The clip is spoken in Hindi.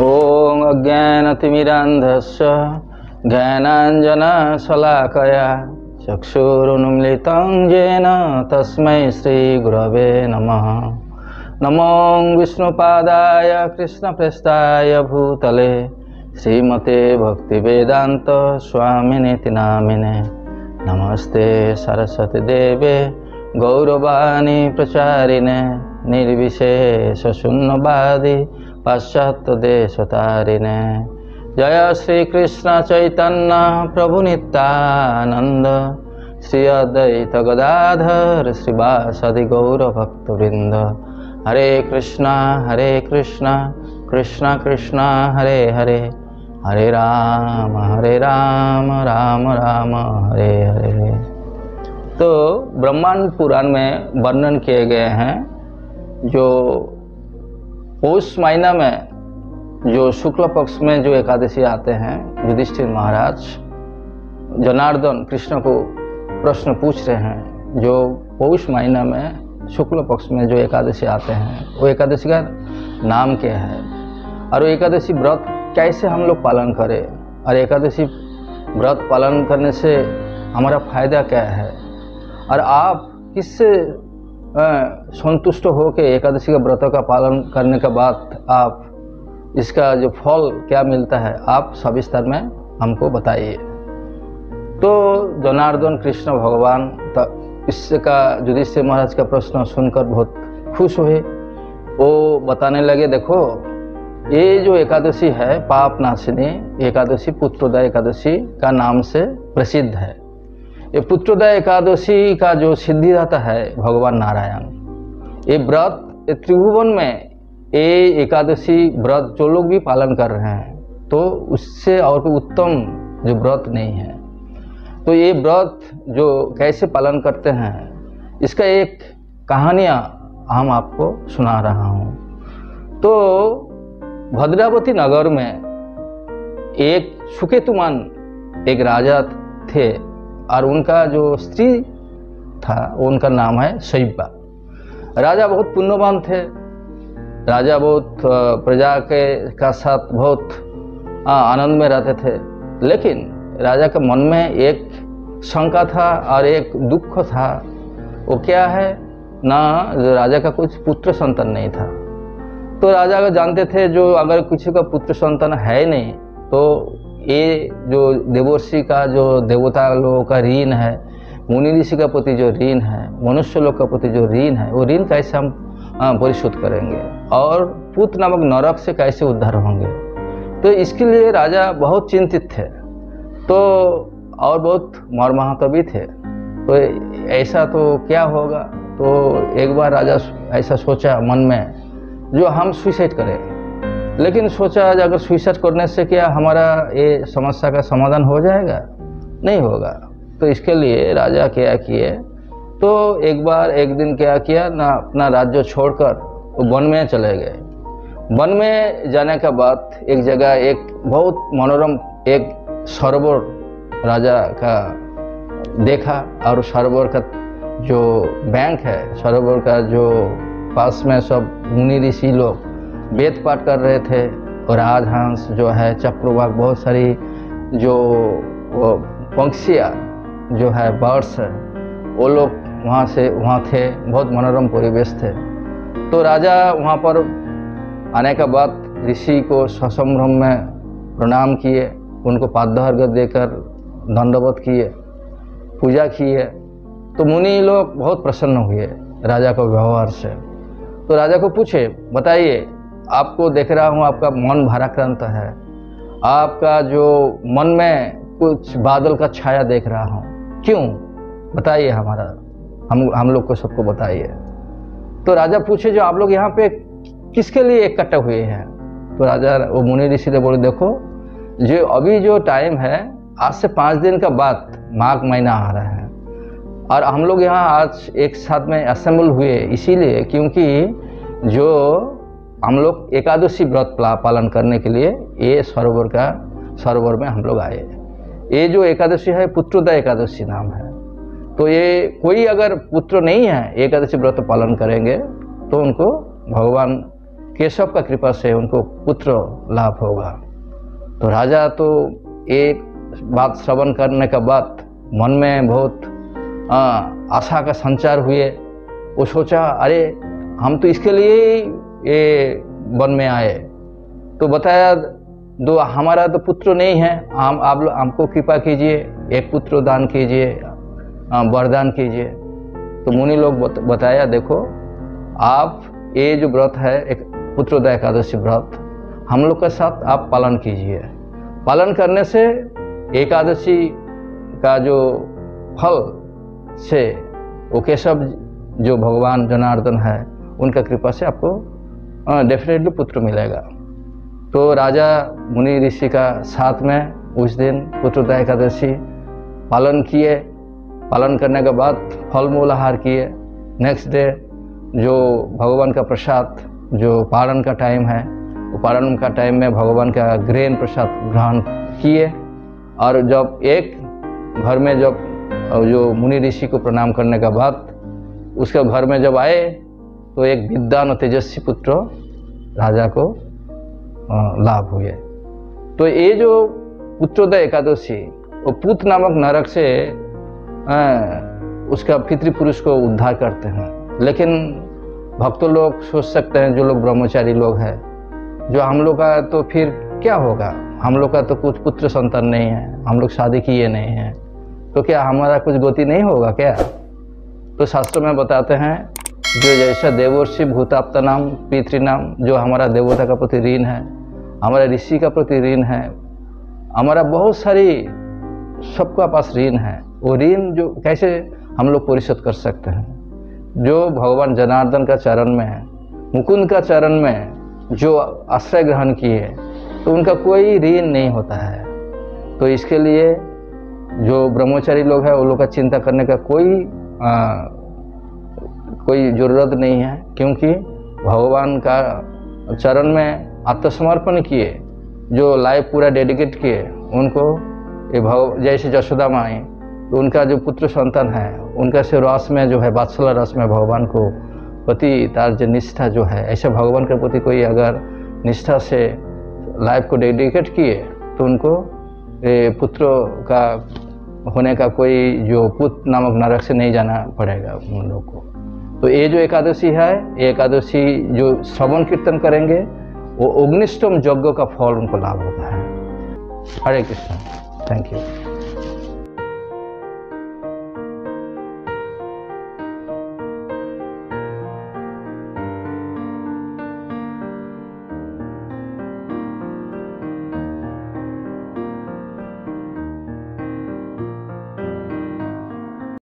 ॐ अज्ञानतिमिरान्धस्य ज्ञानाञ्जनशलाकया चक्षुरुन्मीलितं येन तस्मै श्रीगुरवे नमः। नमो विष्णुपादाय कृष्णप्रेष्ठाय भूतले श्रीमते भक्तिवेदान्त स्वामिनेति नामिने। नमस्ते सरस्वती देवे गौरवाणी प्रचारिणे निर्विशेष शून्यवादी पाश्चात्य देशतारिणे। जय श्री कृष्ण चैतन्य प्रभु नित्यानंद श्री अद्वैत गदाधर श्रीवासदि गौर भक्तवृंद। हरे कृष्णा कृष्णा कृष्णा हरे हरे, हरे राम राम राम हरे हरे। तो ब्रह्मांड पुराण में वर्णन किए गए हैं जो पौष महीना में जो शुक्ल पक्ष में जो एकादशी आते हैं, युधिष्ठिर महाराज जनार्दन कृष्ण को प्रश्न पूछ रहे हैं। जो पौष महीना में शुक्ल पक्ष में जो एकादशी आते हैं वो एकादशी का नाम क्या है और वो एकादशी व्रत कैसे हम लोग पालन करें और एकादशी व्रत पालन करने से हमारा फायदा क्या है और आप किससे संतुष्ट हो के एकादशी का व्रत का पालन करने के बाद आप इसका जो फल क्या मिलता है, आप सविस्तार में हमको बताइए। तो जनार्दन कृष्ण भगवान इसका युधिष्ठिर महाराज का प्रश्न सुनकर बहुत खुश हुए। वो बताने लगे, देखो ये जो एकादशी है पाप नाशिनी एकादशी पुत्रोदय एकादशी का नाम से प्रसिद्ध है। ये पुत्रोदय एकादशी का जो सिद्धिदाता है भगवान नारायण, ये व्रत त्रिभुवन में ये एकादशी व्रत जो लोग भी पालन कर रहे हैं तो उससे और कोई उत्तम जो व्रत नहीं है। तो ये व्रत जो कैसे पालन करते हैं इसका एक कहानियाँ हम आपको सुना रहा हूँ। तो भद्रावती नगर में एक सुकेतुमान एक राजा थे और उनका जो स्त्री था उनका नाम है शैब्या। राजा बहुत पुण्यवान थे। राजा बहुत प्रजा का साथ बहुत आनंद में रहते थे, लेकिन राजा के मन में एक शंका था और एक दुख था। वो क्या है ना, राजा का कुछ पुत्र संतान नहीं था। तो राजा को जानते थे जो अगर किसी का पुत्र संतान है नहीं तो ये जो देवर्षि का जो देवता लोगों का ऋण है, मुनि ऋषि का प्रति जो ऋण है, मनुष्य लोग का प्रति जो ऋण है, वो ऋण कैसे हम परिशोध करेंगे और पूत नामक नरक से कैसे उद्धार होंगे। तो इसके लिए राजा बहुत चिंतित थे तो और बहुत मर्माहत भी थे। तो ऐसा तो क्या होगा। तो एक बार राजा ऐसा सोचा मन में जो हम सुसाइड करें, लेकिन सोचा अगर सुसाइड करने से क्या हमारा ये समस्या का समाधान हो जाएगा, नहीं होगा। तो इसके लिए राजा क्या किए, तो एक दिन क्या किया ना, अपना राज्य छोड़कर वो वन में चले गए। वन में जाने के बाद एक जगह एक बहुत मनोरम एक सरोवर राजा का देखा और सरोवर का जो बैंक है, सरोवर का जो पास में सब मुनि ऋषि लोग वेद पाठ कर रहे थे और राजहंस जो है चक्रवाक बहुत सारी जो पंक्षियाँ जो है बर्ड्स है वो लोग वहाँ थे। बहुत मनोरम परिवेश थे। तो राजा वहाँ पर आने के बाद ऋषि को ससंभ्रम में प्रणाम किए, उनको पाद्यार्घ्य देकर दंडवत किए, पूजा किए। तो मुनि लोग बहुत प्रसन्न हुए राजा के व्यवहार से। तो राजा को पूछे, बताइए आपको देख रहा हूँ आपका मन भाराक्रांत है, आपका जो मन में कुछ बादल का छाया देख रहा हूँ, क्यों बताइए हम लोग को सबको बताइए। तो राजा पूछे जो आप लोग यहाँ पे किसके लिए इकट्ठे हुए हैं। तो राजा वो मुनि ऋषि ने बोले, देखो जो अभी जो टाइम है आज से 5 दिन का बाद माघ महीना आ रहा है और हम लोग यहाँ आज एक साथ में असेंबल हुए इसीलिए क्योंकि जो हम लोग एकादशी व्रत पालन करने के लिए ये सरोवर में हम लोग आए। ये जो एकादशी है पुत्रोदय एकादशी नाम है। तो ये कोई अगर पुत्र नहीं है एकादशी व्रत पालन करेंगे तो उनको भगवान केशव का कृपा से उनको पुत्र लाभ होगा। तो राजा तो एक बात श्रवण करने के बाद मन में बहुत आशा का संचार हुए। वो सोचा, अरे हम तो इसके लिए ही ये वन में आए। तो बताया, दो हमारा तो पुत्र नहीं है, आप हमको कृपा कीजिए, एक पुत्र दान कीजिए, वरदान कीजिए। तो मुनि लोग बताया, देखो आप ये जो व्रत है, एक पुत्रोदय एकादशी व्रत, हम लोग के साथ आप पालन कीजिए। पालन करने से एकादशी का जो फल से वो केशव जो भगवान जनार्दन है उनका कृपा से आपको डेफिनेटली पुत्र मिलेगा। तो राजा मुनि ऋषि का साथ में उस दिन पुत्रोदय एकादशी पालन किए। पालन करने के बाद फल मूल आहार किए। नेक्स्ट डे जो भगवान का प्रसाद, जो पारण का टाइम है, वो पारण का टाइम में भगवान का ग्रेन प्रसाद ग्रहण किए। और जब एक घर में जब जो मुनि ऋषि को प्रणाम करने के बाद उसके घर में जब आए तो एक विद्वान और तेजस्वी पुत्र राजा को लाभ हुए। तो ये जो पुत्रोदय एकादशी, वो पुत नामक नरक से उसका पितृपुरुष को उद्धार करते हैं। लेकिन भक्तों लोग सोच सकते हैं, जो लोग ब्रह्मचारी लोग हैं, जो हम लोग का तो फिर क्या होगा, हम लोग का तो कुछ पुत्र संतान नहीं है, हम लोग शादी किए नहीं हैं, तो क्या हमारा कुछ गति नहीं होगा क्या? तो शास्त्र में बताते हैं, जो जैसा देवर्षि भूताप्ता नाम पितृनाम, जो हमारा देवता का प्रति ऋण है, हमारा ऋषि का प्रति ऋण है, हमारा बहुत सारी सबका पास ऋण है, वो ऋण जो कैसे हम लोग परिशोध कर सकते हैं? जो भगवान जनार्दन का चरण में है, मुकुंद का चरण में जो आश्रय ग्रहण किए, तो उनका कोई ऋण नहीं होता है। तो इसके लिए जो ब्रह्मचारी लोग हैं, वो लोग का चिंता करने का कोई ज़रूरत नहीं है, क्योंकि भगवान का चरण में आत्मसमर्पण किए, जो लाइफ पूरा डेडिकेट किए, उनको ये जैसे जशोदा माई, तो उनका जो पुत्र संतान है, उनका से रस में जो है, वात्सल्य रस में भगवान को प्रति तार जो निष्ठा जो है, ऐसे भगवान के प्रति कोई अगर निष्ठा से लाइफ को डेडिकेट किए, तो उनको पुत्र का होने का कोई जो पुत नामक नरक से नहीं जाना पड़ेगा उन लोग को। तो ये जो एकादशी है, ये एकादशी जो श्रवण कीर्तन करेंगे, वो 19वें यज्ञ का फल उनको लाभ होता है। हरे कृष्ण। Thank you.